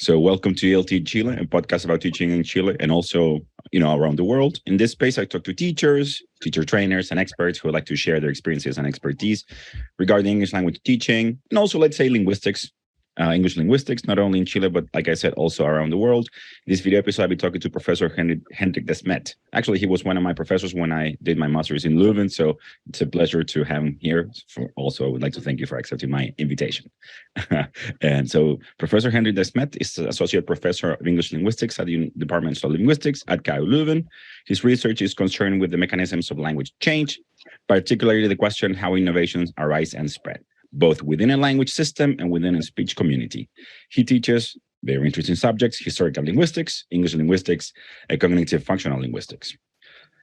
So welcome to ELT Chile, a podcast about teaching in Chile and also, around the world. In this space, I talk to teachers, teacher trainers, and experts who would like to share their experiences and expertise regarding English language teaching and also, let's say, linguistics, English linguistics, not only in Chile, but like I said, also around the world. In this video episode, I'll be talking to Professor Hendrik De Smet. Actually, he was one of my professors when I did my master's in Leuven, so it's a pleasure to have him here. Also, I would like to thank you for accepting my invitation. And so Professor Hendrik De Smet is Associate Professor of English Linguistics at the Department of Linguistics at KU Leuven. His research is concerned with the mechanisms of language change, particularly the question how innovations arise and spread, both within a language system and within a speech community. He teaches very interesting subjects: historical linguistics, English linguistics, and cognitive functional linguistics.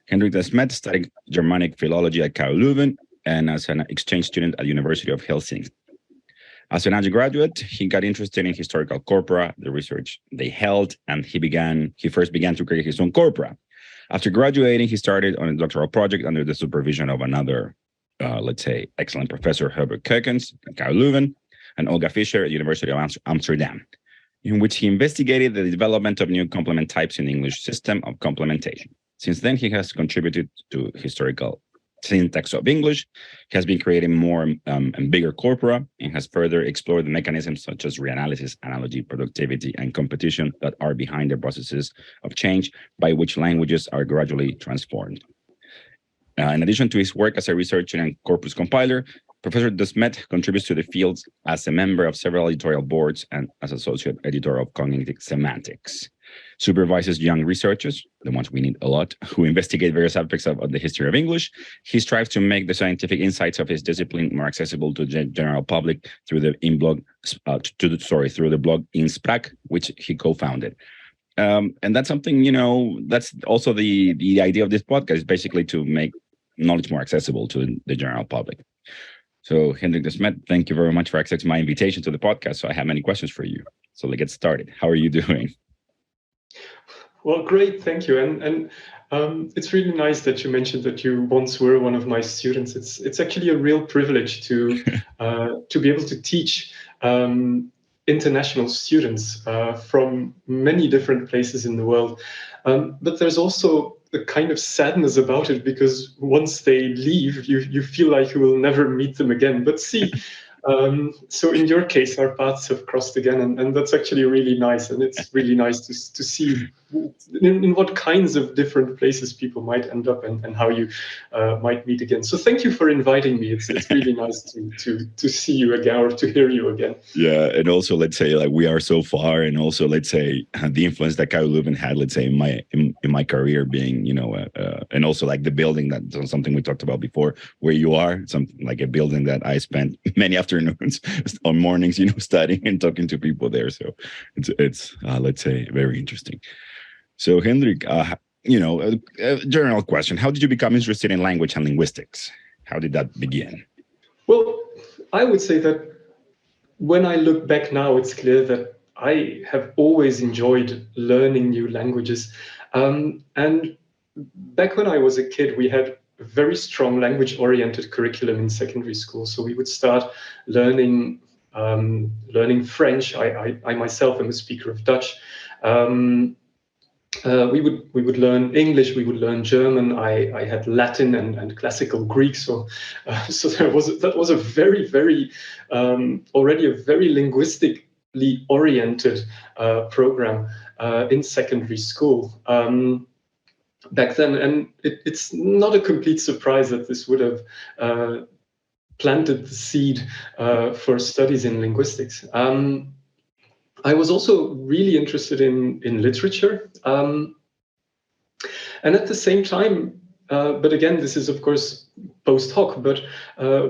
Hendrik De Smet studied Germanic philology at KU Leuven and as an exchange student at the University of Helsinki. As an undergraduate, he got interested in historical corpora, the research they held, and he first began to create his own corpora. After graduating, he started on a doctoral project under the supervision of another let's say, excellent professor, Herbert Keukens at KU Leuven, and Olga Fischer at the University of Amsterdam, in which he investigated the development of new complement types in the English system of complementation. Since then, he has contributed to historical syntax of English, has been creating more and bigger corpora, and has further explored the mechanisms such as reanalysis, analogy, productivity, and competition that are behind the processes of change by which languages are gradually transformed. In addition to his work as a researcher and corpus compiler, Professor De Smet contributes to the field as a member of several editorial boards and as associate editor of Cognitive Semantics. Supervises young researchers, the ones we need a lot, who investigate various aspects of the history of English. He strives to make the scientific insights of his discipline more accessible to the general public through the through the blog InSpraak, which he co-founded. And that's something, that's also the idea of this podcast, is basically to make knowledge more accessible to the general public. So, Hendrik De Smet, thank you very much for accepting my invitation to the podcast. So I have many questions for you. So let's get started. How are you doing? Well, great, thank you. And it's really nice that you mentioned that you once were one of my students. It's actually a real privilege to be able to teach international students from many different places in the world. But there's also a kind of sadness about it, because once they leave, you feel like you will never meet them again. But see, so in your case, our paths have crossed again, and that's actually really nice. And it's really nice to see in what kinds of different places people might end up and how you might meet again. So thank you for inviting me. It's really nice to see you again, or to hear you again. Yeah, and also let's say, like, we are so far, and also let's say the influence that KU Leuven had, let's say, in my career, being and also like the building, that's something we talked about before, where you are, something like a building that I spent many afternoons on mornings, studying and talking to people there. So it's let's say, very interesting. So Hendrik, a general question: how did you become interested in language and linguistics? How did that begin? Well, I would say that when I look back now, it's clear that I have always enjoyed learning new languages. And back when I was a kid, we had a very strong language-oriented curriculum in secondary school. So we would start learning French. I myself am a speaker of Dutch. We would learn English, we would learn German. I had Latin and classical Greek, so that was a very already a very linguistically oriented program in secondary school back then, and it's not a complete surprise that this would have planted the seed for studies in linguistics. I was also really interested in literature. And at the same time, but again, this is of course post hoc, but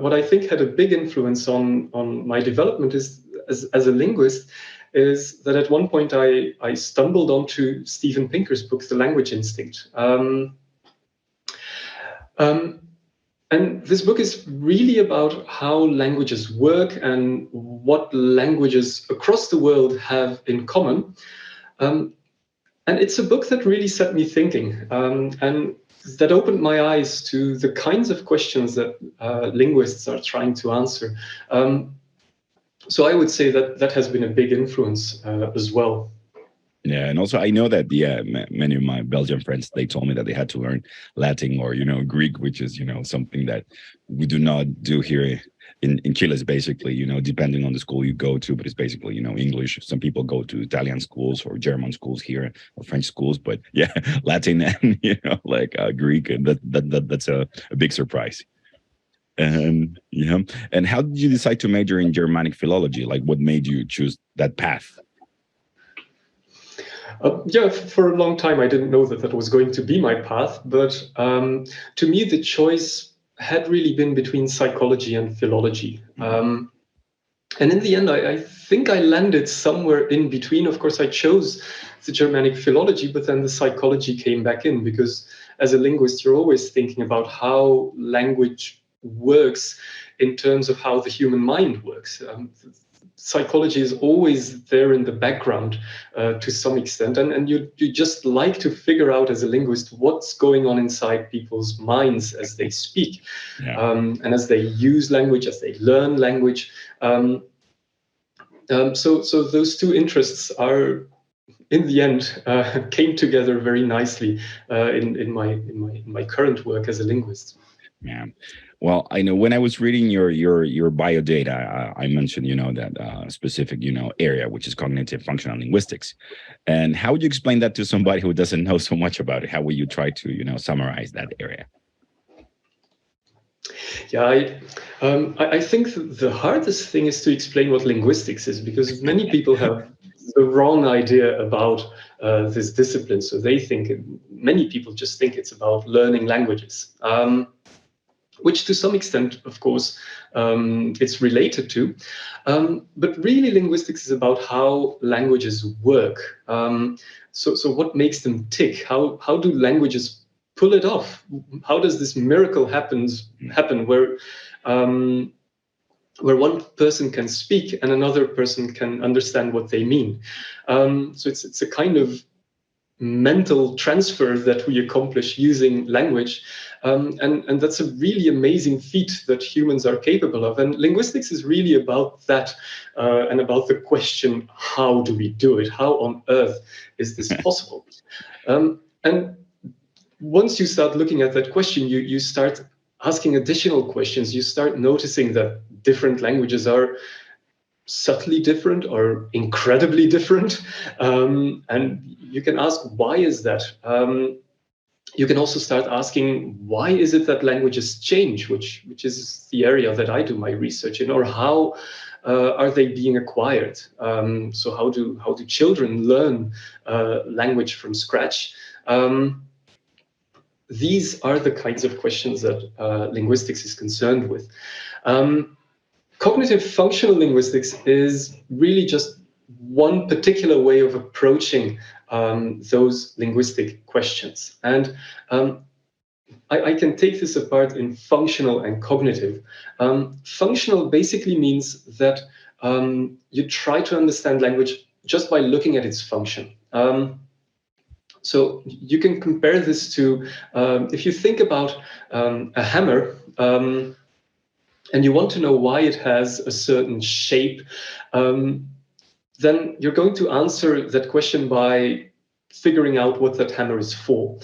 what I think had a big influence on my development is, as a linguist, is that at one point I stumbled onto Steven Pinker's book, The Language Instinct. And this book is really about how languages work and what languages across the world have in common. And it's a book that really set me thinking, and that opened my eyes to the kinds of questions that linguists are trying to answer. So I would say that that has been a big influence as well. Yeah, and also I know that many of my Belgian friends, they told me that they had to learn Latin or Greek, which is something that we do not do here in Chile. Is basically depending on the school you go to, but it's basically English. Some people go to Italian schools or German schools here or French schools, but yeah, Latin and like Greek, and that's a big surprise. And yeah, and how did you decide to major in Germanic philology? Like, what made you choose that path? Yeah, for a long time, I didn't know that that was going to be my path. But to me, the choice had really been between psychology and philology. And in the end, I think I landed somewhere in between. Of course, I chose the Germanic philology, but then the psychology came back in, because as a linguist, you're always thinking about how language works in terms of how the human mind works. Psychology is always there in the background to some extent, and you just like to figure out as a linguist what's going on inside people's minds as they speak, and as they use language, as they learn language. So those two interests are, in the end, came together very nicely in my current work as a linguist. Yeah. Well, I know when I was reading your bio data, I mentioned that specific area, which is cognitive functional linguistics. And how would you explain that to somebody who doesn't know so much about it? How would you try to summarize that area? Yeah, I think the hardest thing is to explain what linguistics is, because many people have the wrong idea about this discipline. So many people just think it's about learning languages. Which to some extent, of course, it's related to. But really, linguistics is about how languages work. So what makes them tick? How do languages pull it off? How does this miracle happen where one person can speak and another person can understand what they mean? So it's a kind of mental transfer that we accomplish using language. And that's a really amazing feat that humans are capable of. And linguistics is really about that, and about the question, how do we do it? How on earth is this possible? And once you start looking at that question, you start asking additional questions. You start noticing that different languages are subtly different or incredibly different. And you can ask, why is that? You can also start asking, why is it that languages change, which is the area that I do my research in, or how are they being acquired? So how do children learn language from scratch? These are the kinds of questions that linguistics is concerned with. Cognitive functional linguistics is really just one particular way of approaching those linguistic questions. And I can take this apart in functional and cognitive. Functional basically means that you try to understand language just by looking at its function. So you can compare this to, if you think about a hammer, and you want to know why it has a certain shape, then you're going to answer that question by figuring out what that hammer is for.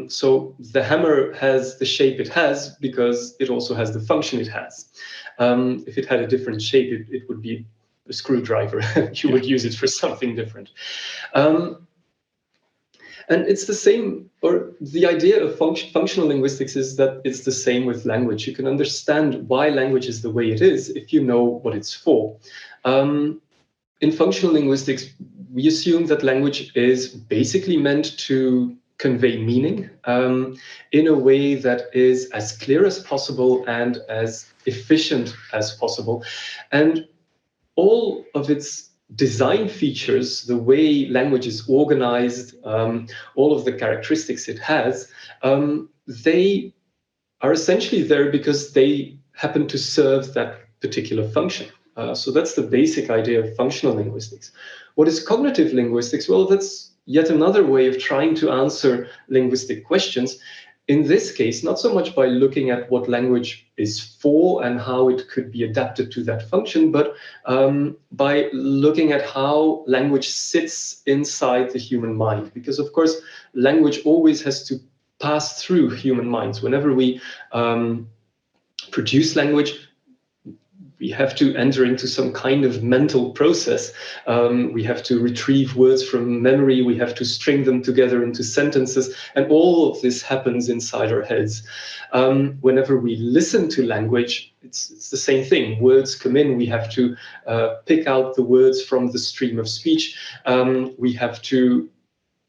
So the hammer has the shape it has because it also has the function it has. If it had a different shape, it would be a screwdriver. You would use it for something different. And it's the same, or the idea of functional linguistics is that it's the same with language. You can understand why language is the way it is if you know what it's for. In functional linguistics, we assume that language is basically meant to convey meaning in a way that is as clear as possible and as efficient as possible. And all of its design features, the way language is organized, all of the characteristics it has, they are essentially there because they happen to serve that particular function. So that's the basic idea of functional linguistics. What is cognitive linguistics? Well, that's yet another way of trying to answer linguistic questions. in this case, not so much by looking at what language is for and how it could be adapted to that function, but by looking at how language sits inside the human mind. Because, of course, language always has to pass through human minds. Whenever we produce language, we have to enter into some kind of mental process. We have to retrieve words from memory. We have to string them together into sentences. And all of this happens inside our heads. Whenever we listen to language, it's the same thing. Words come in. We have to pick out the words from the stream of speech. We have to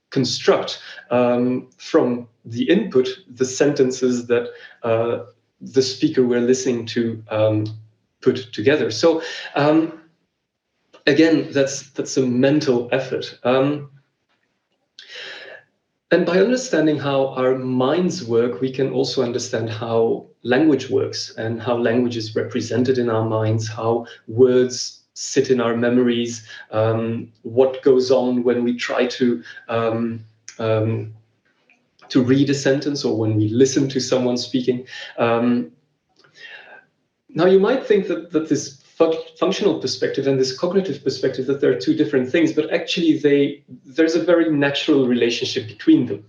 construct from the input the sentences that the speaker we're listening to put together. So again, that's a mental effort. And by understanding how our minds work, we can also understand how language works and how language is represented in our minds, how words sit in our memories, what goes on when we try to read a sentence or when we listen to someone speaking. Now, you might think that this functional perspective and this cognitive perspective, that there are two different things, but actually there's a very natural relationship between them.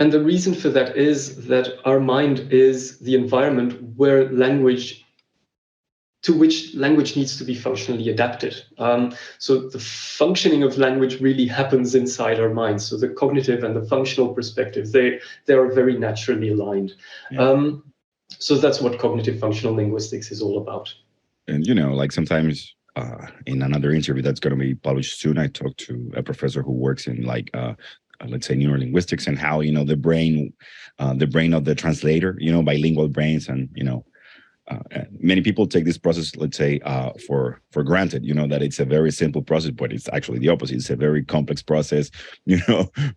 And the reason for that is that our mind is the environment where to which language needs to be functionally adapted. So the functioning of language really happens inside our minds. So the cognitive and the functional perspective, they are very naturally aligned. Yeah. So that's what cognitive functional linguistics is all about. And, like sometimes in another interview that's going to be published soon, I talked to a professor who works in let's say neurolinguistics, and how, the brain of the translator, bilingual brains, and, many people take this process, let's say, for granted, that it's a very simple process, but it's actually the opposite. It's a very complex process.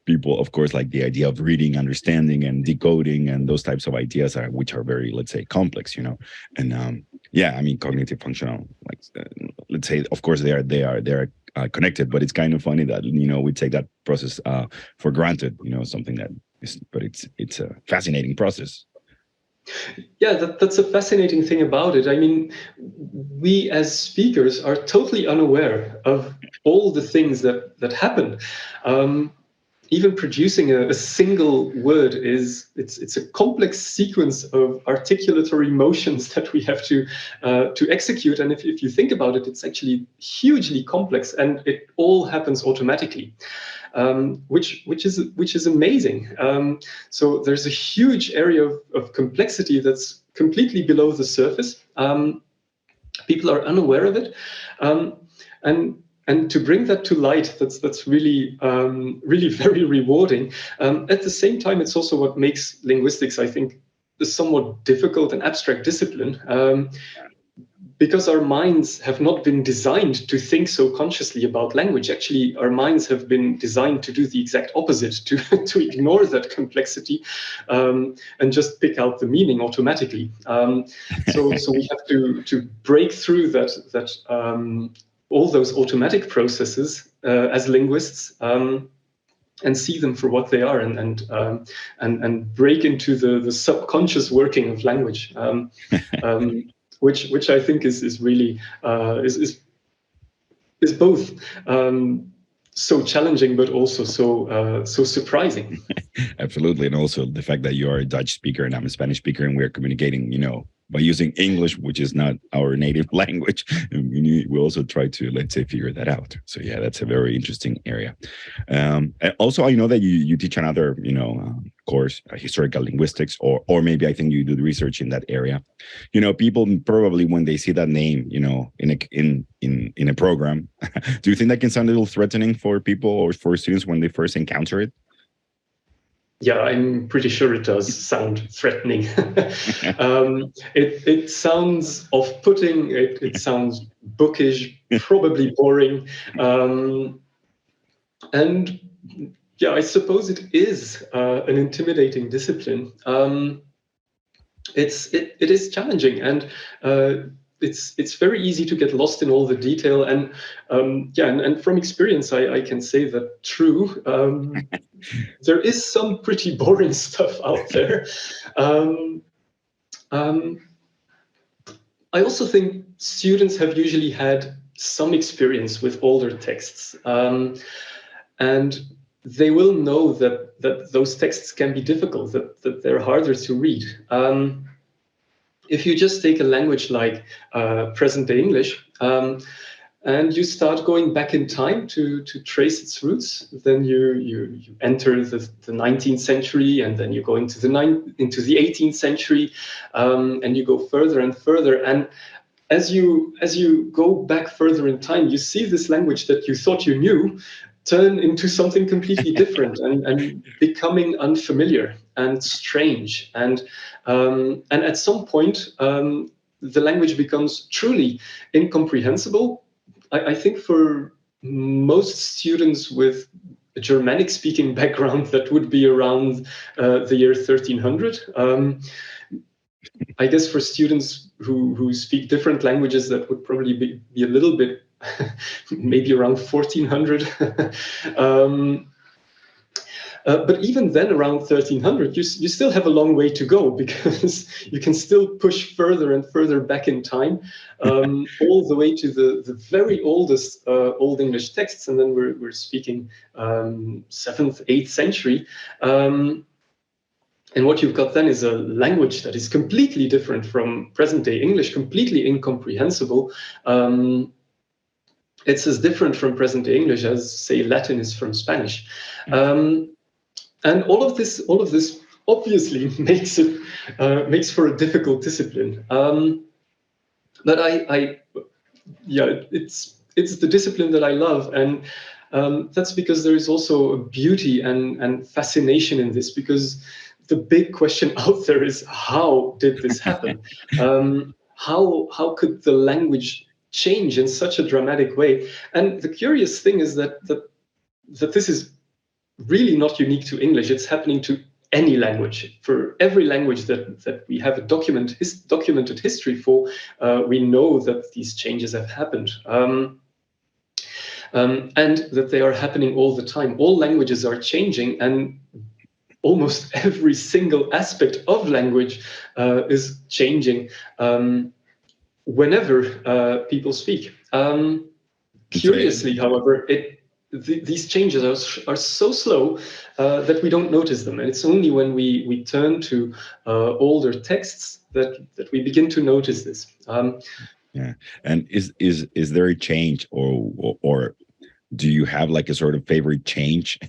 People, of course, like the idea of reading, understanding, and decoding, and those types of ideas which are very, let's say, complex. And yeah, I mean, cognitive functional, let's say, of course, they are connected, but it's kind of funny that we take that process for granted. Something that is, but it's a fascinating process. Yeah, that's a fascinating thing about it. I mean, we as speakers are totally unaware of all the things that happen. Even producing a single word it's a complex sequence of articulatory motions that we have to execute. And if you think about it, it's actually hugely complex, and it all happens automatically. Which is amazing. So there's a huge area of complexity that's completely below the surface. People are unaware of it, and to bring that to light, that's really really very rewarding. At the same time, it's also what makes linguistics, I think, a somewhat difficult and abstract discipline. Because our minds have not been designed to think so consciously about language. Actually, our minds have been designed to do the exact opposite, to ignore that complexity and just pick out the meaning automatically. So we have to break through that all those automatic processes as linguists. And see them for what they are, and break into the subconscious working of language. Which I think is really is both so challenging, but also so surprising. Absolutely, and also the fact that you are a Dutch speaker and I'm a Spanish speaker, and we're communicating, by using English, which is not our native language. We also try to, let's say, figure that out. So yeah, that's a very interesting area. And also, I know that you teach another, course, historical linguistics, or maybe I think you do the research in that area. People probably, when they see that name, in a program, do you think that can sound a little threatening for people or for students when they first encounter it? Yeah, I'm pretty sure it does sound threatening. It sounds off-putting. It sounds bookish, probably boring, and yeah, I suppose it is an intimidating discipline. It is challenging, and it's very easy to get lost in all the detail. And and from experience, I can say that true. There is some pretty boring stuff out there. Um, um, I also think students have usually had some experience with older texts, and they will know that those texts can be difficult, that they're harder to read. If you just take a language like present-day English, and you start going back in time to trace its roots, then you enter the 19th century, and then you go into the 18th century, and you go further and further. And as you go back further in time, you see this language that you thought you knew turn into something completely different and becoming unfamiliar and strange. And at some point, the language becomes truly incomprehensible. I think for most students with a Germanic-speaking background, that would be around the year 1300. I guess for students who speak different languages, that would probably be a little bit, maybe around 1400. But even then, around 1300, you still have a long way to go, because you can still push further and further back in time, all the way to the very oldest Old English texts, and then we're speaking 7th, 8th century. And what you've got then is a language that is completely different from present-day English, completely incomprehensible. It's as different from present-day English as, say, Latin is from Spanish. And all of this obviously makes for a difficult discipline. But it's the discipline that I love, and that's because there is also a beauty and fascination in this, because the big question out there is, how did this happen? How could the language change in such a dramatic way? And the curious thing is that this is really not unique to English. It's happening to any language. For every language that we have a documented history for, we know that these changes have happened. And that they are happening all the time. All languages are changing, and almost every single aspect of language is changing whenever people speak. Curiously, however, these changes are so slow that we don't notice them, and it's only when we turn to older texts that we begin to notice this. Yeah, and is there a change, or do you have like a sort of favorite change,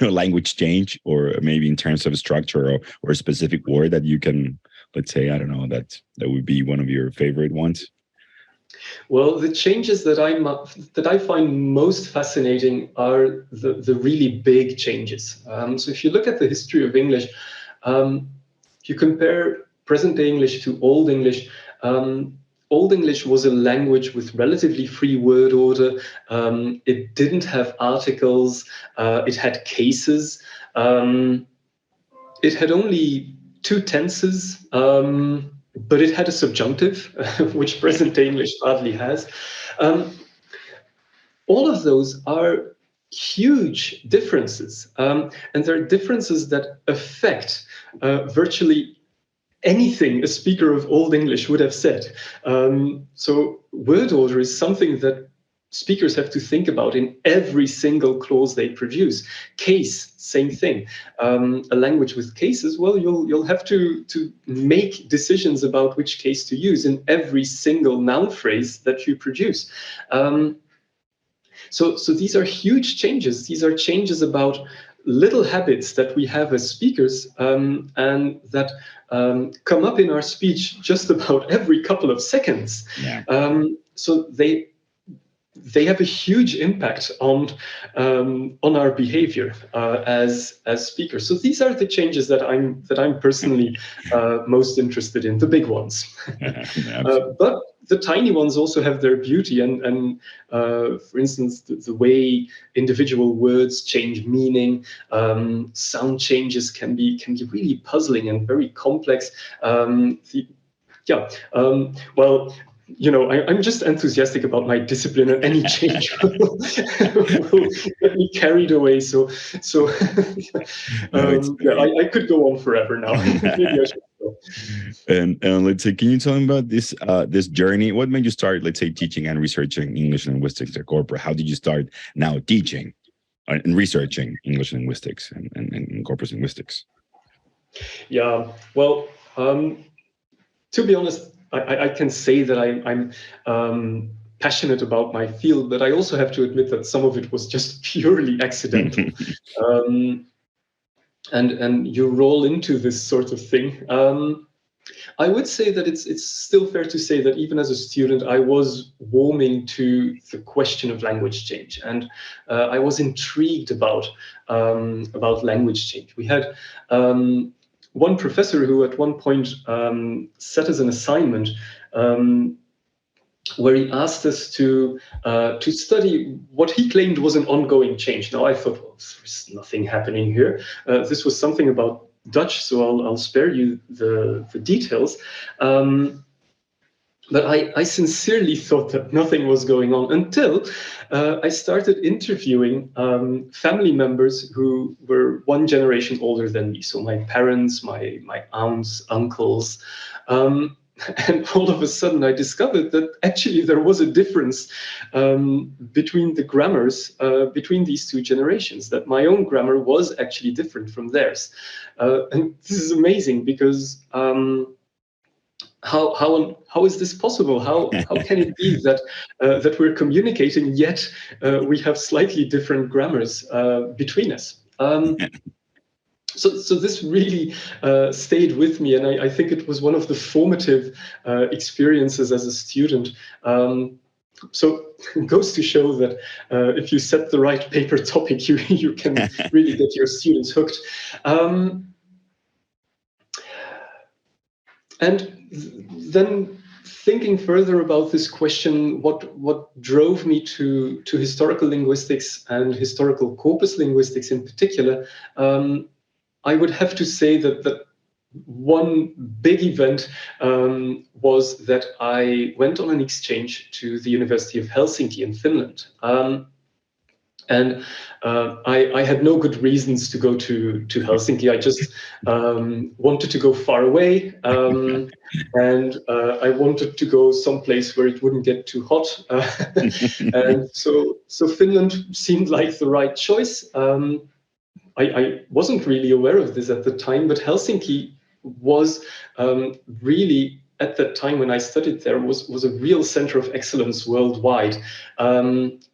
language change, or maybe in terms of structure or a specific word that you can, let's say, I don't know, that would be one of your favorite ones? Well, the changes that I find most fascinating are the really big changes. So if you look at the history of English, if you compare present-day English to Old English, Old English was a language with relatively free word order. It didn't have articles. It had cases. It had only 2 tenses. But it had a subjunctive, which present-day English hardly has. All of those are huge differences, and there are differences that affect virtually anything a speaker of Old English would have said. So word order is something that speakers have to think about in every single clause they produce. Case, same thing. A language with cases, well, you'll have to make decisions about which case to use in every single noun phrase that you produce. So these are huge changes. These are changes about little habits that we have as speakers, and that come up in our speech just about every couple of seconds. Yeah. So they have a huge impact on our behavior as speakers. So these are the changes that I'm personally most interested in, the big ones. But the tiny ones also have their beauty, and for instance, the way individual words change meaning, sound changes can be really puzzling and very complex. Well, I'm just enthusiastic about my discipline, and any change will get me carried away. So No, it's yeah, I could go on forever now. Maybe I should go. and let's say, can you tell me about this journey? What made you start, let's say, teaching and researching English linguistics at corporate? How did you start now teaching and researching English linguistics and corpus linguistics? Yeah, well, to be honest, I can say that I'm passionate about my field, but I also have to admit that some of it was just purely accidental. And you roll into this sort of thing. I would say that it's still fair to say that even as a student, I was warming to the question of language change, and I was intrigued about language change. We had one professor who at one point set us an assignment where he asked us to study what he claimed was an ongoing change. Now I thought, well, there's nothing happening here. This was something about Dutch, so I'll spare you the details. But I sincerely thought that nothing was going on until I started interviewing family members who were one generation older than me. So my parents, my aunts, uncles. And all of a sudden I discovered that actually there was a difference between the grammars between these two generations, that my own grammar was actually different from theirs. And this is amazing because how is this possible? How can it be that that we're communicating yet we have slightly different grammars between us? So this really stayed with me, and I think it was one of the formative experiences as a student. So it goes to show that if you set the right paper topic, you can really get your students hooked. And then thinking further about this question, what drove me to historical linguistics and historical corpus linguistics in particular, I would have to say that one big event was that I went on an exchange to the University of Helsinki in Finland. And I had no good reasons to go to Helsinki. I just wanted to go far away, and I wanted to go someplace where it wouldn't get too hot. And so Finland seemed like the right choice. I wasn't really aware of this at the time, but Helsinki was really, at that time when I studied there, was a real center of excellence worldwide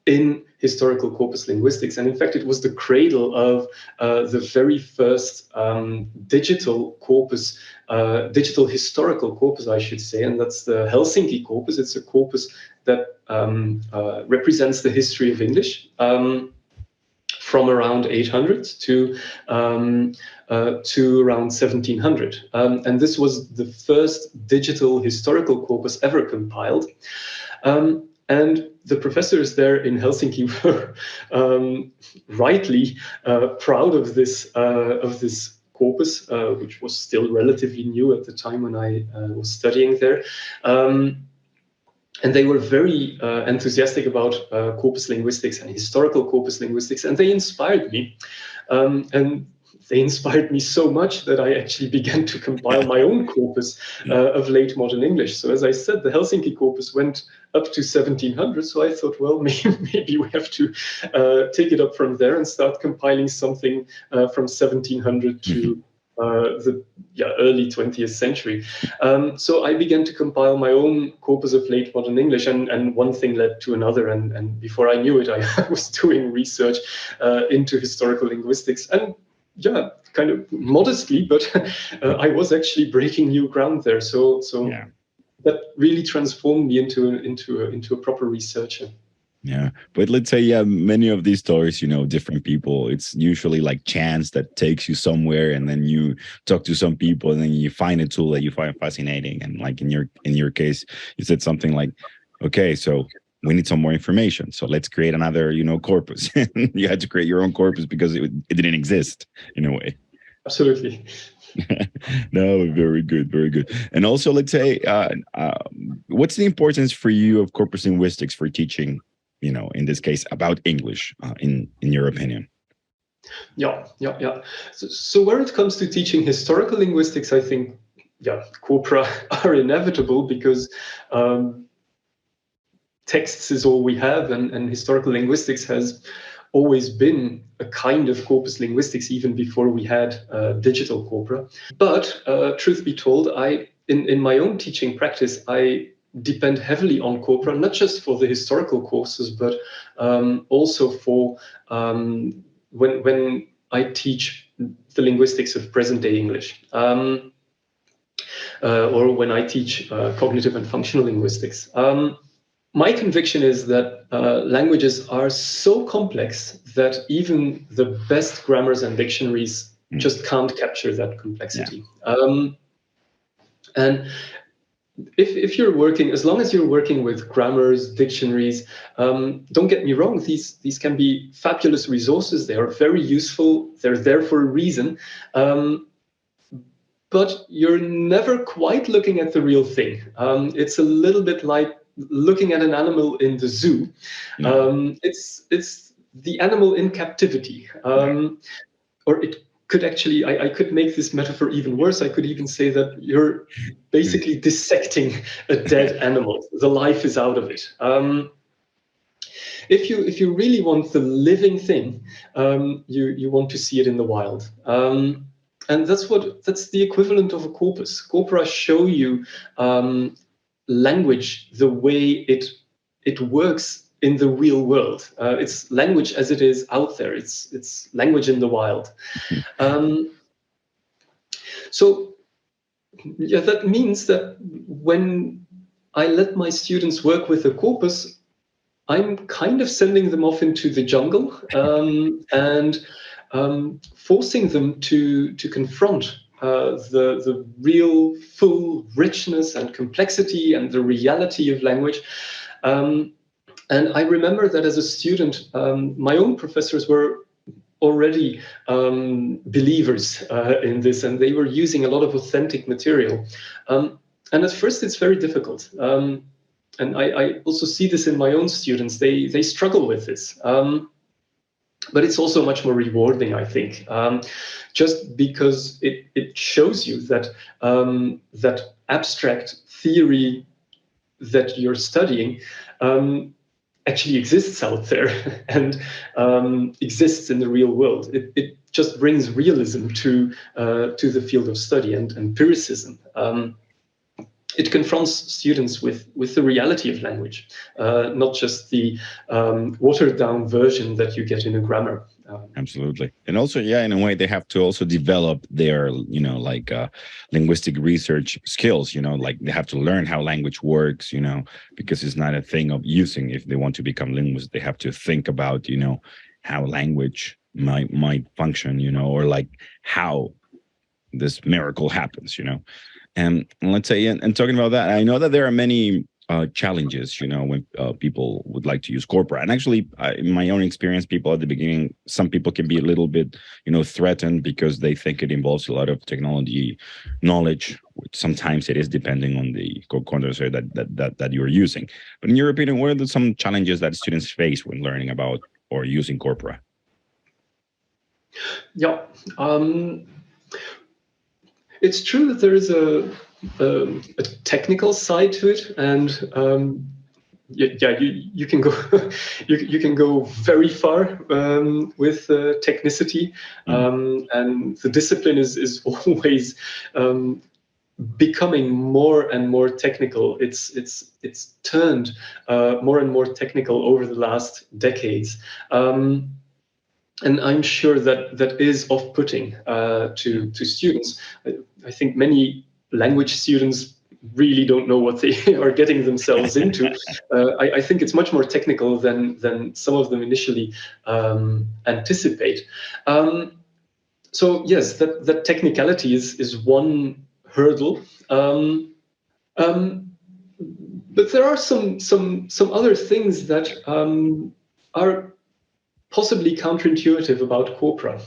in historical corpus linguistics. And in fact, it was the cradle of the very first digital corpus, digital historical corpus, I should say, and that's the Helsinki corpus. It's a corpus that represents the history of English. From around 800 to around 1700. And this was the first digital historical corpus ever compiled. And the professors there in Helsinki were rightly proud of this corpus, which was still relatively new at the time when I was studying there. And they were very enthusiastic about corpus linguistics and historical corpus linguistics, and they inspired me. And they inspired me so much that I actually began to compile my own corpus of late modern English. So as I said, the Helsinki corpus went up to 1700. So I thought, well, maybe we have to take it up from there and start compiling something from 1700 to the early 20th century. So I began to compile my own corpus of late modern English, and one thing led to another. And before I knew it, I was doing research into historical linguistics. And yeah, kind of modestly, but I was actually breaking new ground there. So yeah. That really transformed me into a proper researcher. Yeah, but let's say, yeah, many of these stories, different people, it's usually like chance that takes you somewhere, and then you talk to some people, and then you find a tool that you find fascinating. And like in your case, you said something like, okay, so we need some more information, so let's create another, corpus. You had to create your own corpus because it didn't exist in a way. Absolutely. No, very good, very good. And also, let's say, what's the importance for you of corpus linguistics for teaching? In this case, about English, in your opinion. Yeah. So where it comes to teaching historical linguistics, I think, corpora are inevitable because texts is all we have, and historical linguistics has always been a kind of corpus linguistics even before we had digital corpora. But truth be told, in my own teaching practice, I depend heavily on corpora, not just for the historical courses, but also for when I teach the linguistics of present-day English, or when I teach cognitive and functional linguistics. My conviction is that languages are so complex that even the best grammars and dictionaries just can't capture that complexity. Yeah. And if you're working, as long as you're working with grammars, dictionaries, don't get me wrong, these can be fabulous resources. They are very useful. They're there for a reason. But you're never quite looking at the real thing. It's a little bit like looking at an animal in the zoo. It's the animal in captivity. Or it could actually, I could make this metaphor even worse. I could even say that you're basically dissecting a dead animal. The life is out of it. If you really want the living thing, you want to see it in the wild. And that's the equivalent of a corpus. Corpora show you language the way it works in the real world. It's language as it is out there. It's language in the wild. So yeah, that means that when I let my students work with a corpus, I'm kind of sending them off into the jungle and forcing them to confront the real full richness and complexity and the reality of language. And I remember that as a student, my own professors were already believers in this, and they were using a lot of authentic material. And at first, it's very difficult. And I also see this in my own students. They struggle with this. But it's also much more rewarding, I think, just because it shows you that that abstract theory that you're studying actually exists out there and exists in the real world. It just brings realism to the field of study and empiricism. It confronts students with the reality of language, not just the watered down version that you get in a grammar. Absolutely. And also, in a way, they have to also develop their, linguistic research skills, like they have to learn how language works, because it's not a thing of using. If they want to become linguists, they have to think about, how language might function, or like how this miracle happens, And let's say, and talking about that, I know that there are many challenges, when people would like to use corpora. And actually, in my own experience, people at the beginning, some people can be a little bit, threatened because they think it involves a lot of technology knowledge, which sometimes it is depending on the condenser that you're using. But in your opinion, what are some challenges that students face when learning about or using corpora? Yeah. It's true that there is a technical side to it, and you can go you can go very far with technicity, and the discipline is always becoming more and more technical. It's turned more and more technical over the last decades. And I'm sure that is off-putting to students. I think many language students really don't know what they are getting themselves into. I think it's much more technical than some of them initially anticipate. So yes, that technicality is one hurdle. But there are some other things that are possibly counterintuitive about corpora.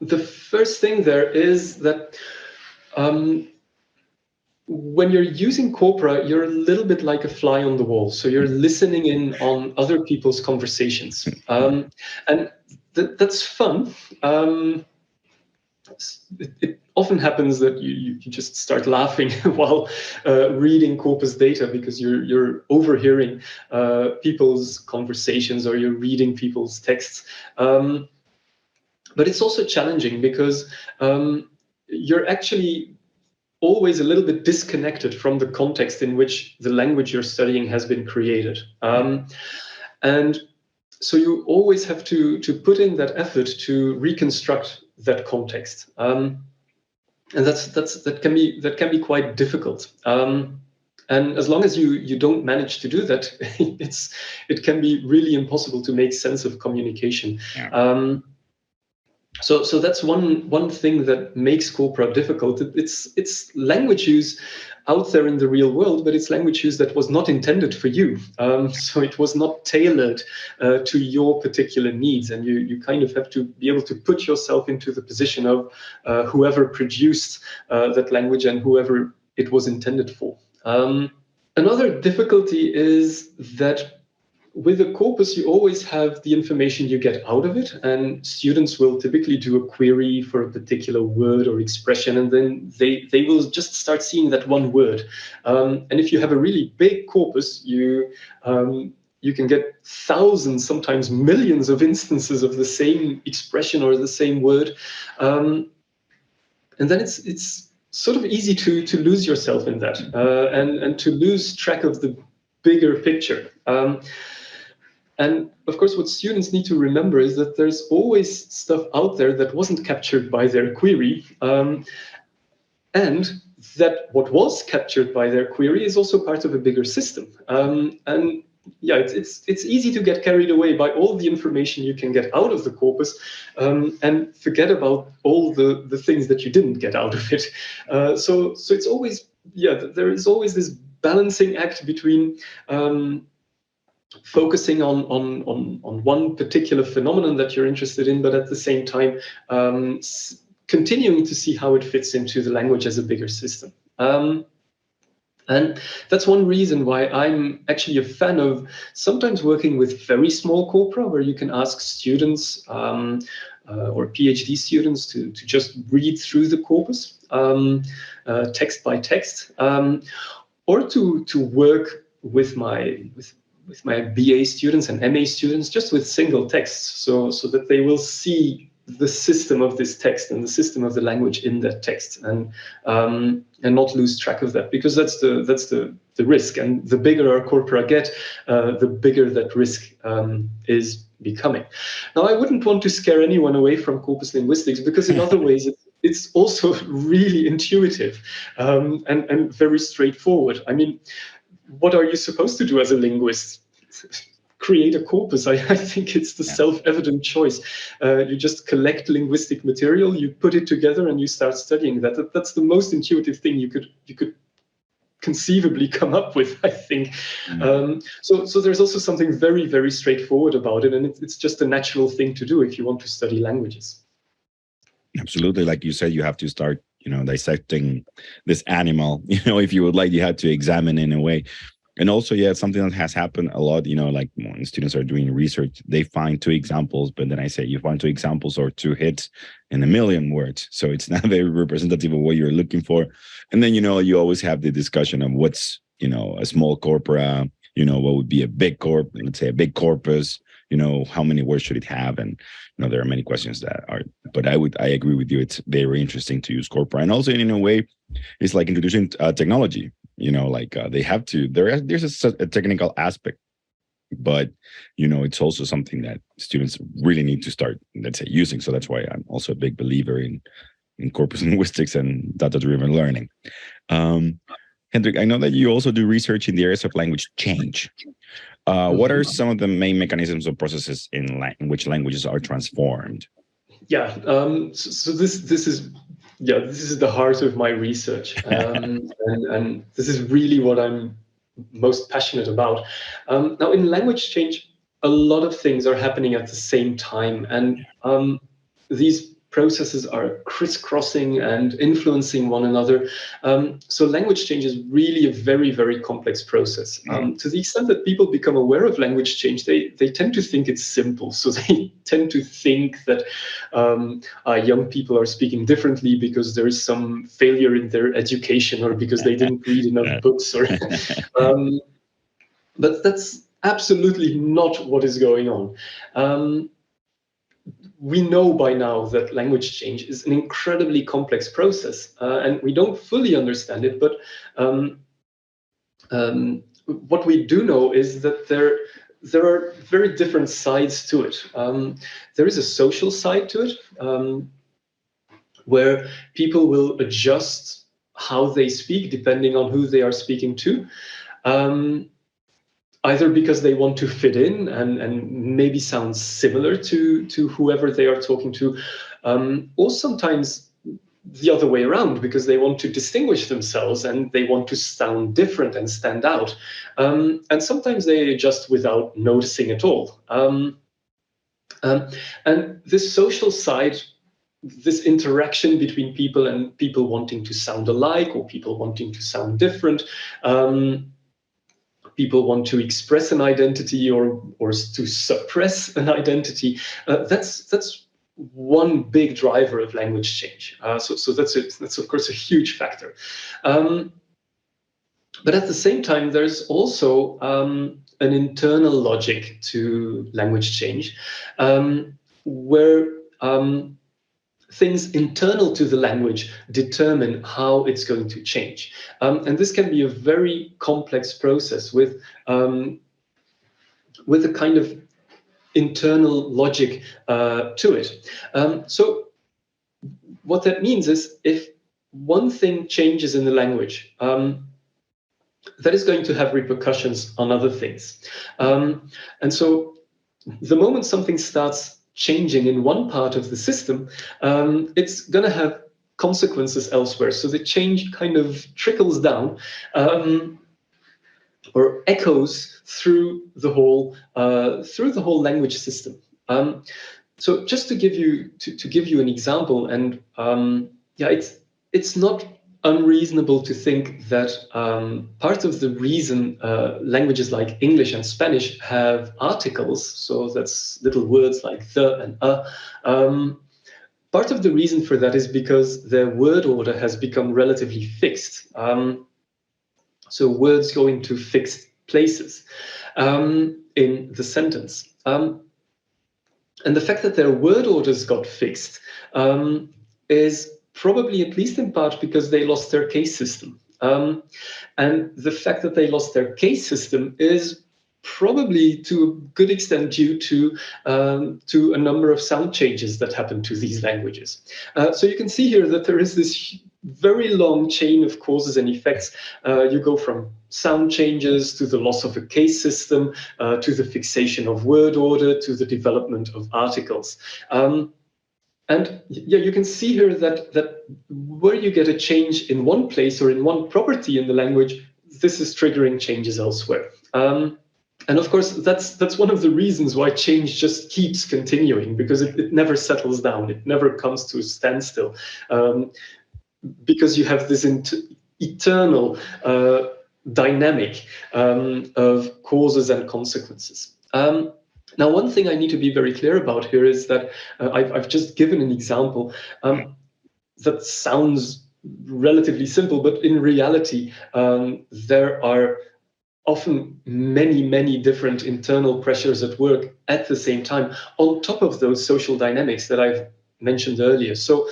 The first thing there is that when you're using corpora, you're a little bit like a fly on the wall. So you're listening in on other people's conversations. And that's fun. It often happens that you just start laughing while reading corpus data because you're overhearing people's conversations or you're reading people's texts. But it's also challenging because you're actually always a little bit disconnected from the context in which the language you're studying has been created. And so you always have to put in that effort to reconstruct that context. And that can be quite difficult. And as long as you don't manage to do that, it can be really impossible to make sense of communication. Yeah. So that's one thing that makes corpora difficult. It's language use out there in the real world, but it's language use that was not intended for you. So it was not tailored to your particular needs, and you kind of have to be able to put yourself into the position of whoever produced that language and whoever it was intended for. Another difficulty is that with a corpus, you always have the information you get out of it, and students will typically do a query for a particular word or expression, and then they will just start seeing that one word. And if you have a really big corpus, you can get thousands, sometimes millions of instances of the same expression or the same word. And then it's sort of easy to lose yourself in that and to lose track of the bigger picture. And of course, what students need to remember is that there's always stuff out there that wasn't captured by their query, and that what was captured by their query is also part of a bigger system. And yeah, it's easy to get carried away by all the information you can get out of the corpus, and forget about all the things that you didn't get out of it. So it's always, yeah, there is always this balancing act between focusing on one particular phenomenon that you're interested in, but at the same time continuing to see how it fits into the language as a bigger system. And that's one reason why I'm actually a fan of sometimes working with very small corpora, where you can ask students or PhD students to just read through the corpus text by text, or to work with my BA students and MA students just with single texts, so that they will see the system of this text and the system of the language in that text, and not lose track of that, because that's the risk. And the bigger our corpora get, the bigger that risk is becoming. Now, I wouldn't want to scare anyone away from corpus linguistics, because in other ways it's also really intuitive and very straightforward. I mean, what are you supposed to do as a linguist? Create a corpus. I think it's the self-evident choice. You just collect linguistic material, you put it together, and you start studying that. That's the most intuitive thing you could conceivably come up with, I think. So there's also something very, very straightforward about it, and it's just a natural thing to do if you want to study languages. Absolutely. Like you said, you have to start, dissecting this animal, if you would like, you have to examine in a way. And also, yeah, it's something that has happened a lot, like when students are doing research, they find 2 examples, but then I say you find 2 examples or 2 hits in a million words. So it's not very representative of what you're looking for. And then, you always have the discussion of what's, a small corpora, what would be a big let's say a big corpus, how many words should it have? And, there are many questions that are, but I agree with you. It's very interesting to use corpora. And also in a way, it's like introducing technology, they have to, there's a technical aspect, but, it's also something that students really need to start, let's say, using. So that's why I'm also a big believer in corpus linguistics and data-driven learning. Hendrik, I know that you also do research in the areas of language change. What are some of the main mechanisms or processes in which languages are transformed? Yeah, so this is the heart of my research, and this is really what I'm most passionate about. Now, in language change, a lot of things are happening at the same time, and these processes are crisscrossing and influencing one another. So language change is really a very, very complex process. To the extent that people become aware of language change, they tend to think it's simple. So they tend to think that young people are speaking differently because there is some failure in their education or because they didn't read enough books. Or, but that's absolutely not what is going on. We know by now that language change is an incredibly complex process, and we don't fully understand it. But what we do know is that there are very different sides to it. There is a social side to it, where people will adjust how they speak depending on who they are speaking to. Either because they want to fit in and maybe sound similar to whoever they are talking to, or sometimes the other way around, because they want to distinguish themselves and they want to sound different and stand out. And sometimes they adjust without noticing at all. And this social side, this interaction between people and people wanting to sound alike or people wanting to sound different, people want to express an identity or to suppress an identity. That's one big driver of language change. So that's of course a huge factor. But at the same time, there's also an internal logic to language change, where things internal to the language determine how it's going to change. And this can be a very complex process with a kind of internal logic to it. So what that means is if one thing changes in the language, that is going to have repercussions on other things. And so the moment something starts changing in one part of the system, it's going to have consequences elsewhere. So the change kind of trickles down or echoes through the whole language system. So just to give you an example, and it's not unreasonable to think that part of the reason languages like English and Spanish have articles, so that's little words like the and part of the reason for that is because their word order has become relatively fixed. So words go into fixed places in the sentence. And the fact that their word orders got fixed is probably at least in part because they lost their case system. And the fact that they lost their case system is probably to a good extent due to a number of sound changes that happen to these languages. So you can see here that there is this very long chain of causes and effects. You go from sound changes to the loss of a case system, to the fixation of word order, to the development of articles. And yeah, you can see here that where you get a change in one place or in one property in the language, this is triggering changes elsewhere. And of course, that's one of the reasons why change just keeps continuing, because it never settles down. It never comes to a standstill, because you have this eternal dynamic of causes and consequences. Now, one thing I need to be very clear about here is that I've just given an example that sounds relatively simple, but in reality, there are often many different internal pressures at work at the same time, on top of those social dynamics that I've mentioned earlier. So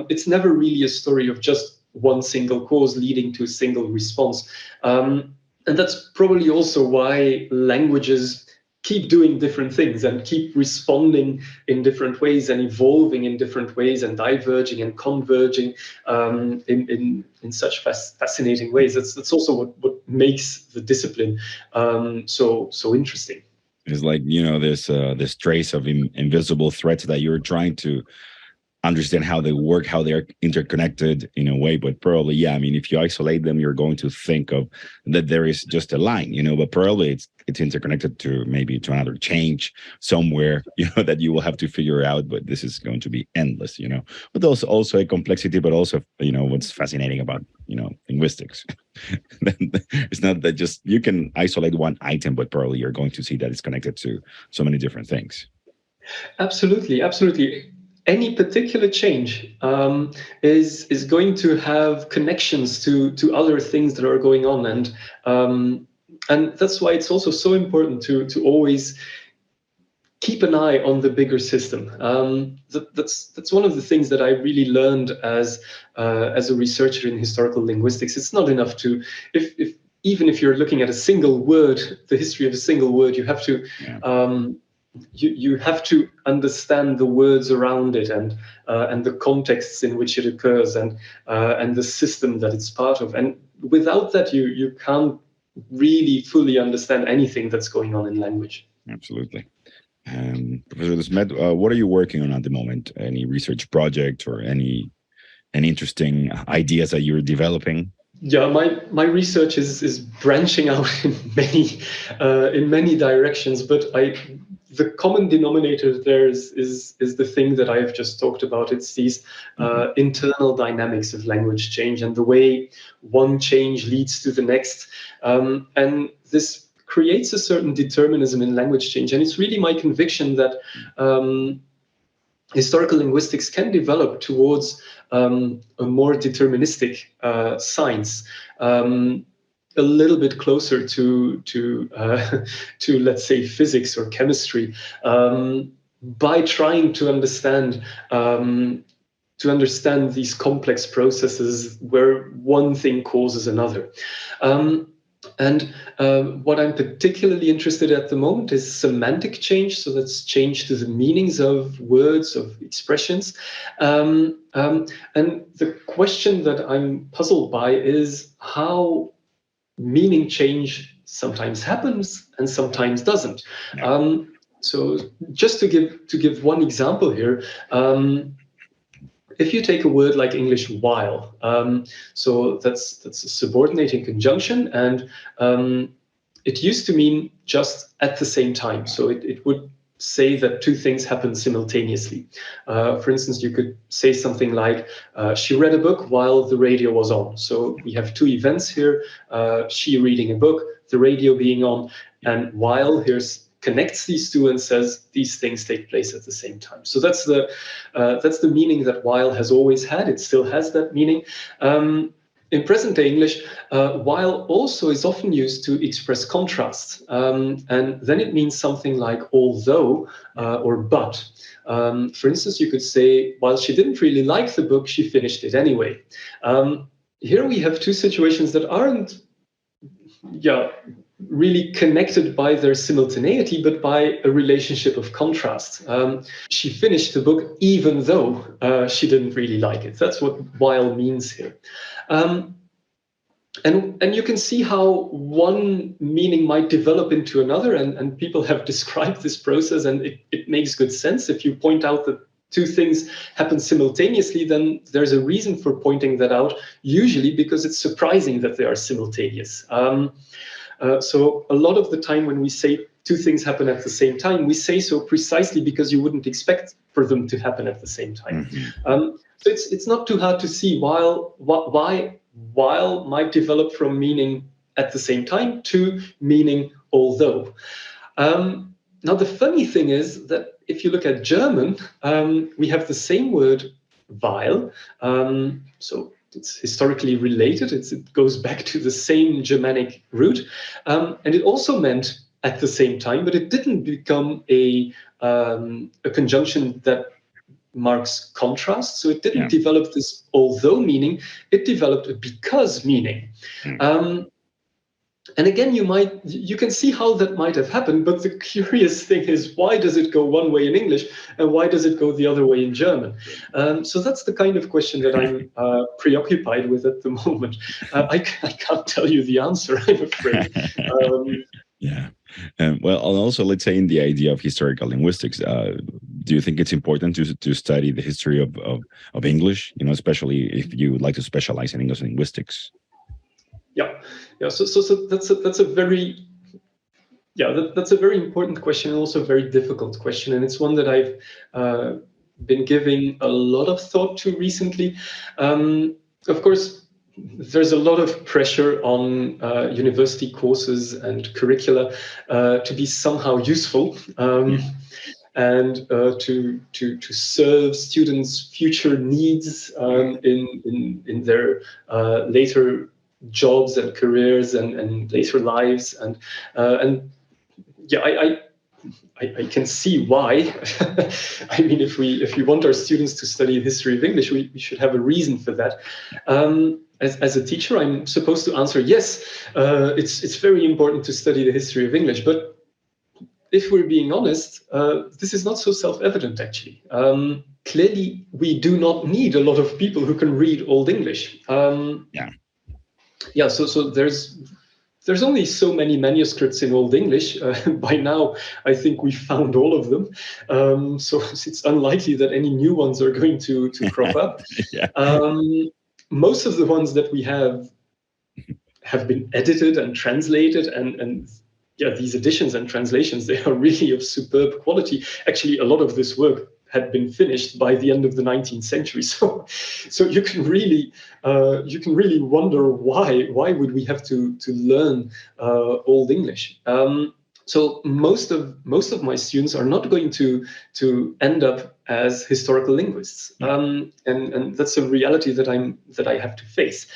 it's never really a story of just one single cause leading to a single response. And that's probably also why languages keep doing different things and keep responding in different ways and evolving in different ways and diverging and converging in such fascinating ways. That's also what makes the discipline so interesting. It's like, this trace of invisible threats that you're trying to understand how they work, how they're interconnected in a way. But probably, yeah, I mean, if you isolate them, you're going to think of that there is just a line, but probably it's interconnected to maybe to another change somewhere, that you will have to figure out. But this is going to be endless, But also a complexity, but also, what's fascinating about linguistics. It's not that just you can isolate one item, but probably you're going to see that it's connected to so many different things. Absolutely, absolutely. Any particular change is going to have connections to other things that are going on, and that's why it's also so important to always keep an eye on the bigger system. That's one of the things that I really learned as a researcher in historical linguistics. It's not enough to even if you're looking at a single word, the history of a single word, you have to. Yeah. You have to understand the words around it and the contexts in which it occurs and the system that it's part of. And without that, you can't really fully understand anything that's going on in language. Absolutely. Professor De Smet, what are you working on at the moment? Any research project or any interesting ideas that you're developing? Yeah, my research is branching out in many directions, but the common denominator there is the thing that I've just talked about. It's these internal dynamics of language change and the way one change leads to the next, and this creates a certain determinism in language change. And it's really my conviction that historical linguistics can develop towards a more deterministic science, a little bit closer to let's say physics or chemistry, by trying to understand these complex processes where one thing causes another. And what I'm particularly interested in at the moment is semantic change. So that's change to the meanings of words, of expressions. And the question that I'm puzzled by is how meaning change sometimes happens and sometimes doesn't. So just to give one example here, if you take a word like English while, so that's a subordinating conjunction, and it used to mean just at the same time. So it would say that two things happen simultaneously. For instance, you could say something like, she read a book while the radio was on. So we have two events here, she reading a book, the radio being on, and while here's connects these two and says these things take place at the same time. So that's the meaning that while has always had. It still has that meaning. In present-day English, while also is often used to express contrast, and then it means something like although or but. For instance, you could say, while she didn't really like the book, she finished it anyway. Here we have two situations that aren't really connected by their simultaneity, but by a relationship of contrast. She finished the book even though she didn't really like it. That's what while means here. And you can see how one meaning might develop into another, and people have described this process, and it makes good sense. If you point out that two things happen simultaneously, then there's a reason for pointing that out, usually because it's surprising that they are simultaneous. So a lot of the time when we say two things happen at the same time, we say so precisely because you wouldn't expect for them to happen at the same time. So it's not too hard to see why while might develop from meaning at the same time to meaning although. Now, the funny thing is that if you look at German, we have the same word weil. So it's historically related. It goes back to the same Germanic root. And it also meant at the same time, but it didn't become a conjunction that marks contrast. So it didn't develop this although meaning, it developed a because meaning. And again, you can see how that might have happened, but the curious thing is, why does it go one way in English and why does it go the other way in German? So that's the kind of question that I'm preoccupied with at the moment. I can't tell you the answer, I'm afraid. Well, also let's say in the idea of historical linguistics, do you think it's important to study the history of English, especially if you would like to specialize in English linguistics? Yeah. So that's a very that's a very important question, and also a very difficult question, and it's one that I've been giving a lot of thought to recently. Of course, there's a lot of pressure on university courses and curricula to be somehow useful. And to serve students' future needs in their later jobs and careers and later lives, and I can see why. I mean, if we want our students to study history of English, we should have a reason for that. As a teacher, I'm supposed to answer yes. It's very important to study the history of English, but if we're being honest, this is not so self-evident, actually. Clearly, we do not need a lot of people who can read Old English. So there's only so many manuscripts in Old English. By now, I think we found all of them. So it's unlikely that any new ones are going to crop up. Most of the ones that we have been edited and translated, and these editions and translations, they are really of superb quality. Actually, a lot of this work had been finished by the end of the 19th century. So you can really wonder why would we have to learn Old English. So most of my students are not going to end up as historical linguists, and that's a reality that I have to face.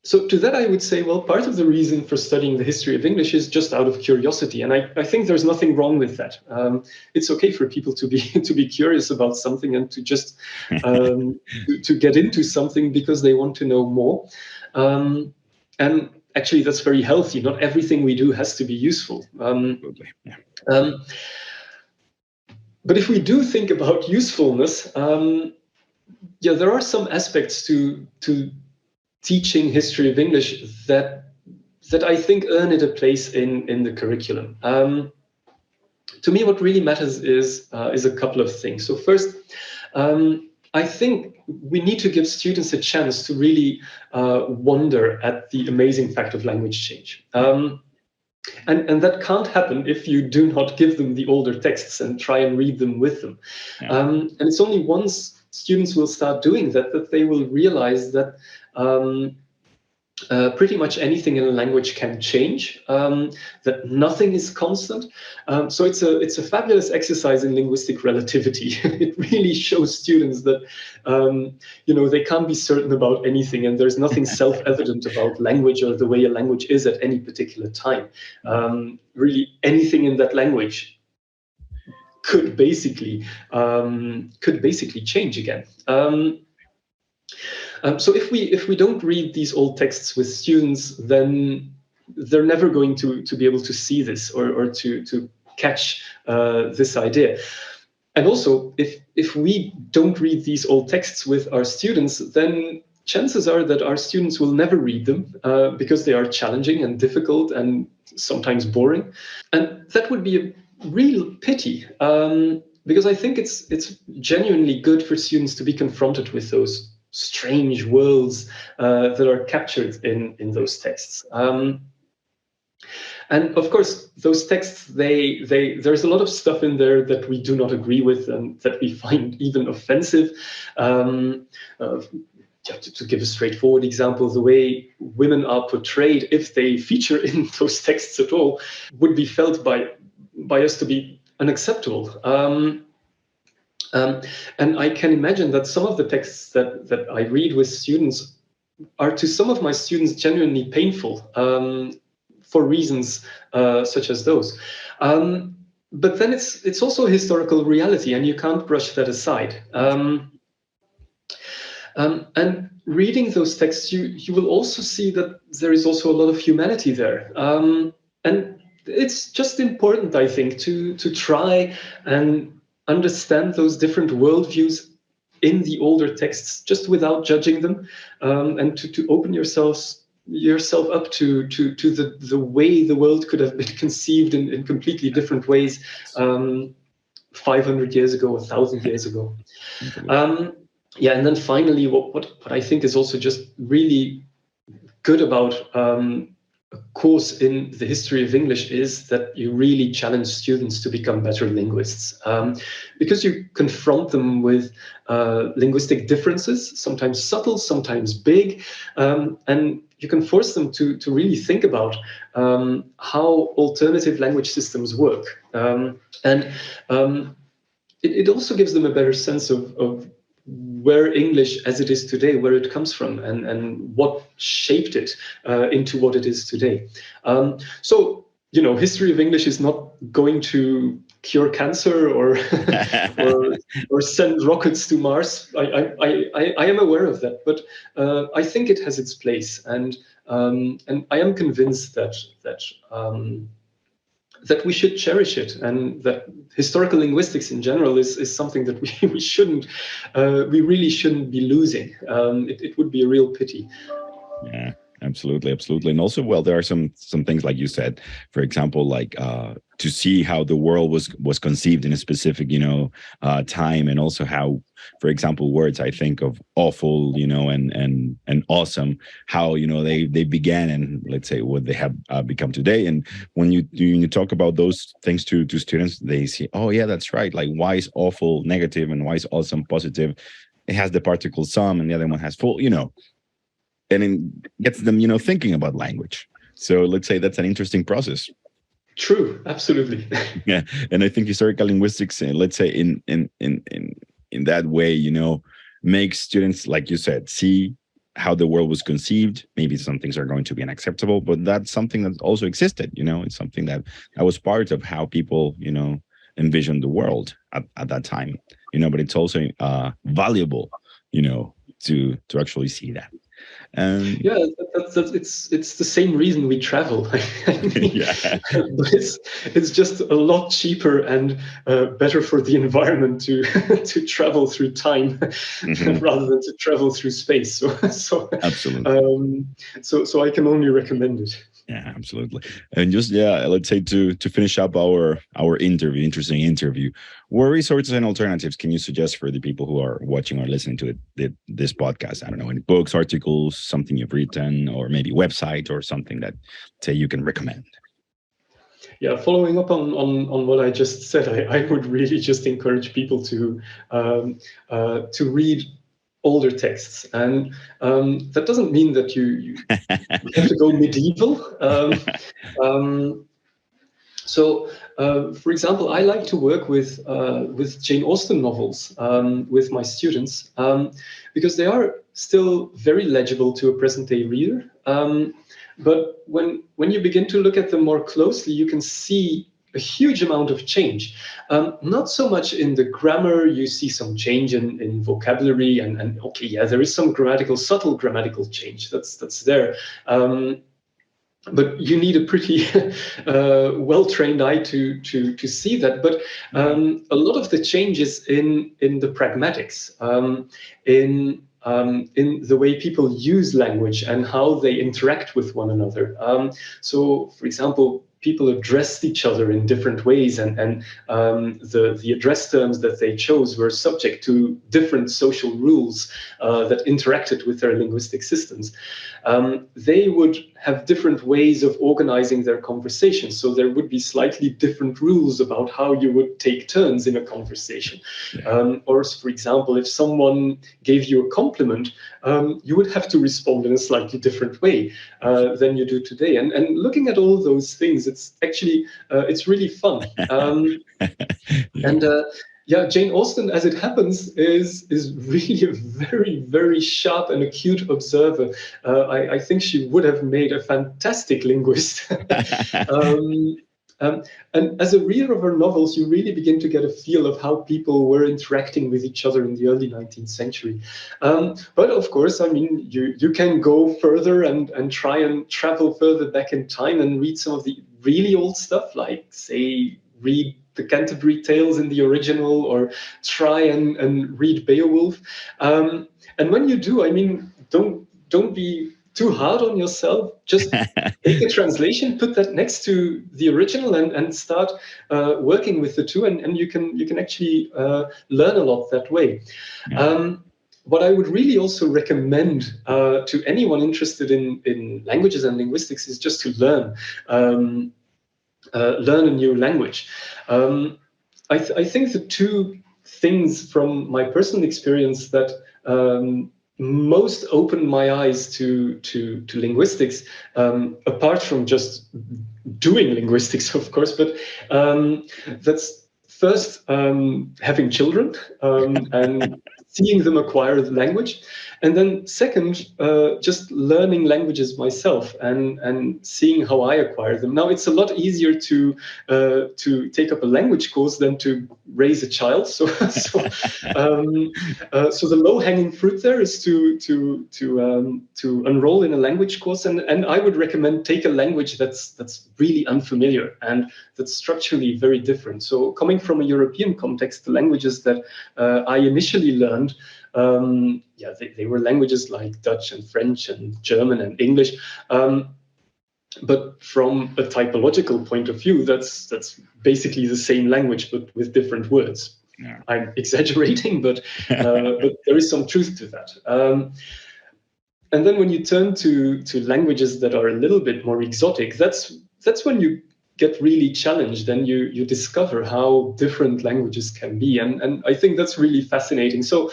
So to that, I would say, well, part of the reason for studying the history of English is just out of curiosity, and I think there's nothing wrong with that. It's okay for people to be curious about something and to just to get into something because they want to know more. And actually, that's very healthy. Not everything we do has to be useful. But if we do think about usefulness, there are some aspects to teaching history of English that I think earn it a place in the curriculum. To me, what really matters is a couple of things. So first, I think we need to give students a chance to really wonder at the amazing fact of language change. And that can't happen if you do not give them the older texts and try and read them with them. And it's only once students will start doing that they will realize that pretty much anything in a language can change, that nothing is constant. So it's a fabulous exercise in linguistic relativity. It really shows students that they can't be certain about anything, and there's nothing self-evident about language or the way a language is at any particular time. Really, anything in that language could basically change again. So if we don't read these old texts with students, then they're never going to be able to see this or to catch this idea. And also, if we don't read these old texts with our students, then chances are that our students will never read them because they are challenging and difficult and sometimes boring. And that would be a real pity, because I think it's genuinely good for students to be confronted with those strange worlds that are captured in those texts. And of course, those texts, there's a lot of stuff in there that we do not agree with and that we find even offensive. To give a straightforward example, the way women are portrayed, if they feature in those texts at all, would be felt by us to be unacceptable. And I can imagine that some of the texts that I read with students are to some of my students genuinely painful for reasons such as those. But then it's also a historical reality, and you can't brush that aside. And reading those texts, you will also see that there is also a lot of humanity there. And it's just important, I think, to try and understand those different worldviews in the older texts, just without judging them, and to open yourself up to the way the world could have been conceived in completely different ways 500 years ago, 1,000 years ago. Absolutely. Yeah, and then finally, what I think is also just really good about a course in the history of English is that you really challenge students to become better linguists, because you confront them with linguistic differences, sometimes subtle, sometimes big, and you can force them to really think about how alternative language systems work. And it also gives them a better sense of where English as it is today, where it comes from, and what shaped it into what it is today. So, history of English is not going to cure cancer or or send rockets to Mars. I am aware of that, but I think it has its place, and I am convinced that we should cherish it, and that historical linguistics in general is something that we really shouldn't be losing. It would be a real pity. Yeah, absolutely, absolutely. And also, well, there are some things like you said, for example, like to see how the world was conceived in a specific, time, and also how, for example, words I think of awful, and awesome, how they began, and let's say what they have become today. And when you talk about those things to students, they see, oh yeah, that's right. Like, why is awful negative and why is awesome positive? It has the particle some, and the other one has full, and it gets them, thinking about language. So let's say that's an interesting process. True, absolutely. Yeah, and I think historical linguistics, let's say in that way, makes students, like you said, see how the world was conceived. Maybe some things are going to be unacceptable, but that's something that also existed. It's something that was part of how people, envisioned the world at that time. But it's also valuable, to actually see that. Yeah, it's the same reason we travel. Yeah. But it's just a lot cheaper and better for the environment to to travel through time rather than to travel through space. So Absolutely. So I can only recommend it. Yeah, absolutely. And just, yeah, let's say to finish up our interesting interview, what resources and alternatives can you suggest for the people who are watching or listening to this podcast? I don't know, any books, articles, something you've written, or maybe website or something that, say, you can recommend. Yeah, following up on what I just said, I would really just encourage people to read older texts, and that doesn't mean that you have to go medieval. So, for example, I like to work with Jane Austen novels with my students, because they are still very legible to a present-day reader. But when you begin to look at them more closely, you can see a huge amount of change. Not so much in the grammar. You see some change in vocabulary, and okay, yeah, there is some subtle grammatical change that's there. But you need a pretty well-trained eye to see that. But a lot of the changes in the pragmatics, in the way people use language and how they interact with one another. So, for example, people addressed each other in different ways, and the address terms that they chose were subject to different social rules that interacted with their linguistic systems. They would have different ways of organizing their conversation, so there would be slightly different rules about how you would take turns in a conversation. Or, for example, if someone gave you a compliment, you would have to respond in a slightly different way than you do today. And looking at all those things, it's actually it's really fun. And yeah, Jane Austen, as it happens, is really a very, very sharp and acute observer. I think she would have made a fantastic linguist. And as a reader of her novels, you really begin to get a feel of how people were interacting with each other in the early 19th century. But of course, I mean, you can go further and try and travel further back in time and read some of the really old stuff, like, say, read the Canterbury Tales in the original, or try and read Beowulf. And when you do, I mean, don't be too hard on yourself. Just take a translation, put that next to the original, and start working with the two, and you can actually learn a lot that way. Yeah. What I would really also recommend to anyone interested in languages and linguistics is just to learn a new language. I think the two things from my personal experience that most opened my eyes to linguistics, apart from just doing linguistics, of course, but that's first having children and seeing them acquire the language, and then second, just learning languages myself and seeing how I acquire them. Now, it's a lot easier to take up a language course than to raise a child. So the low-hanging fruit there is to enroll in a language course, and I would recommend take a language that's really unfamiliar and that's structurally very different. So coming from a European context, the languages that I initially learned, they were languages like Dutch and French and German and English. But from a typological point of view, that's basically the same language, but with different words. Yeah. I'm exaggerating, but there is some truth to that. And then when you turn to languages that are a little bit more exotic, that's when you get really challenged and you discover how different languages can be. And I think that's really fascinating. So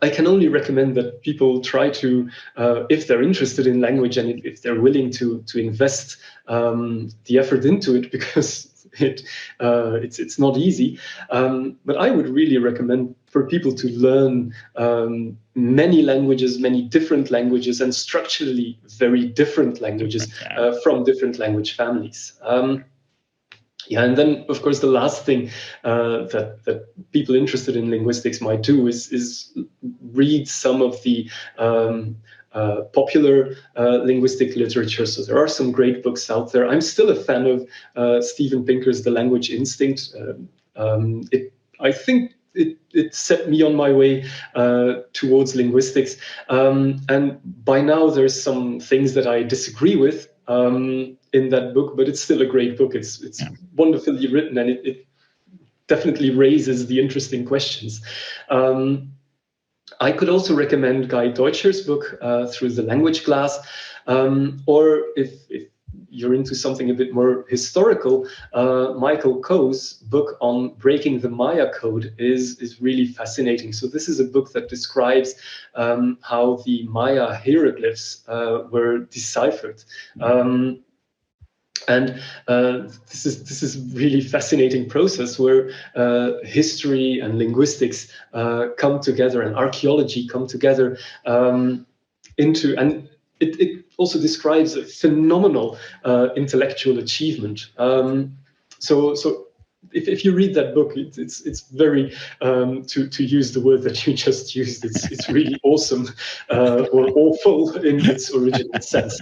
I can only recommend that people try to, if they're interested in language and if they're willing to invest the effort into it, because it's not easy. But I would really recommend for people to learn many languages, many different languages, and structurally very different languages from different language families. And then, of course, the last thing that people interested in linguistics might do is read some of the popular linguistic literature. So there are some great books out there. I'm still a fan of Steven Pinker's The Language Instinct. I think it set me on my way towards linguistics. And by now, there's some things that I disagree with in that book, but it's still a great book. It's wonderfully written, and it definitely raises the interesting questions. I could also recommend Guy Deutscher's book, Through the Language Glass, or if you're into something a bit more historical, Michael Coe's book on breaking the Maya code is really fascinating. So this is a book that describes how the Maya hieroglyphs were deciphered. And this is really fascinating process where history and linguistics come together and archaeology come together into, and it also describes a phenomenal intellectual achievement. So if you read that book, it's very, to use the word that you just used, it's really awesome or awful in its original sense.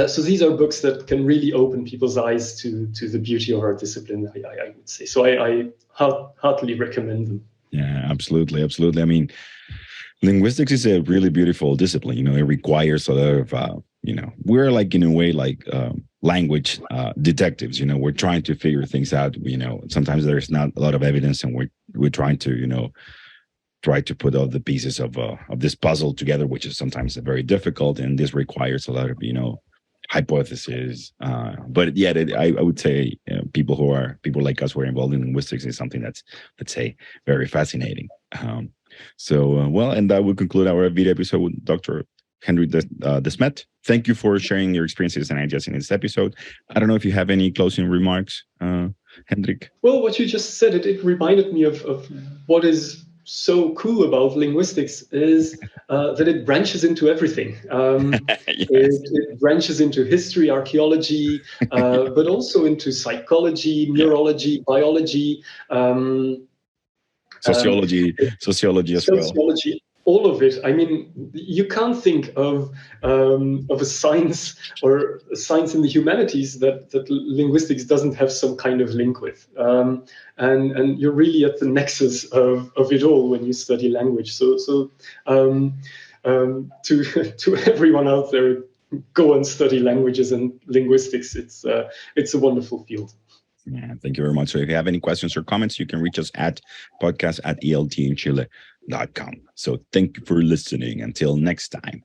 So these are books that can really open people's eyes to the beauty of our discipline, I would say. So I heartily recommend them. Yeah, absolutely. I mean, linguistics is a really beautiful discipline. It requires a lot of, we're like, in a way, like language detectives. We're trying to figure things out. Sometimes there's not a lot of evidence, and we're trying to, try to put all the pieces of this puzzle together, which is sometimes very difficult. And this requires a lot of, hypothesis. But yet, I would say people like us who are involved in linguistics is something that's, let's say, very fascinating. And that will conclude our video episode with Dr. Hendrik De Smet. Thank you for sharing your experiences and ideas in this episode. I don't know if you have any closing remarks, Hendrik. Well, what you just said, it reminded me of what is so cool about linguistics is that it branches into everything. Yes. It branches into history, archaeology, but also into psychology, neurology, biology, sociology as well. Sociology all of it. I mean, you can't think of a science or a science in the humanities that linguistics doesn't have some kind of link with. And you're really at the nexus of it all when you study language. So to everyone out there, go and study languages and linguistics. It's a wonderful field. Yeah, thank you very much. So if you have any questions or comments, you can reach us at podcast@eltinchile.com. So thank you for listening. Until next time.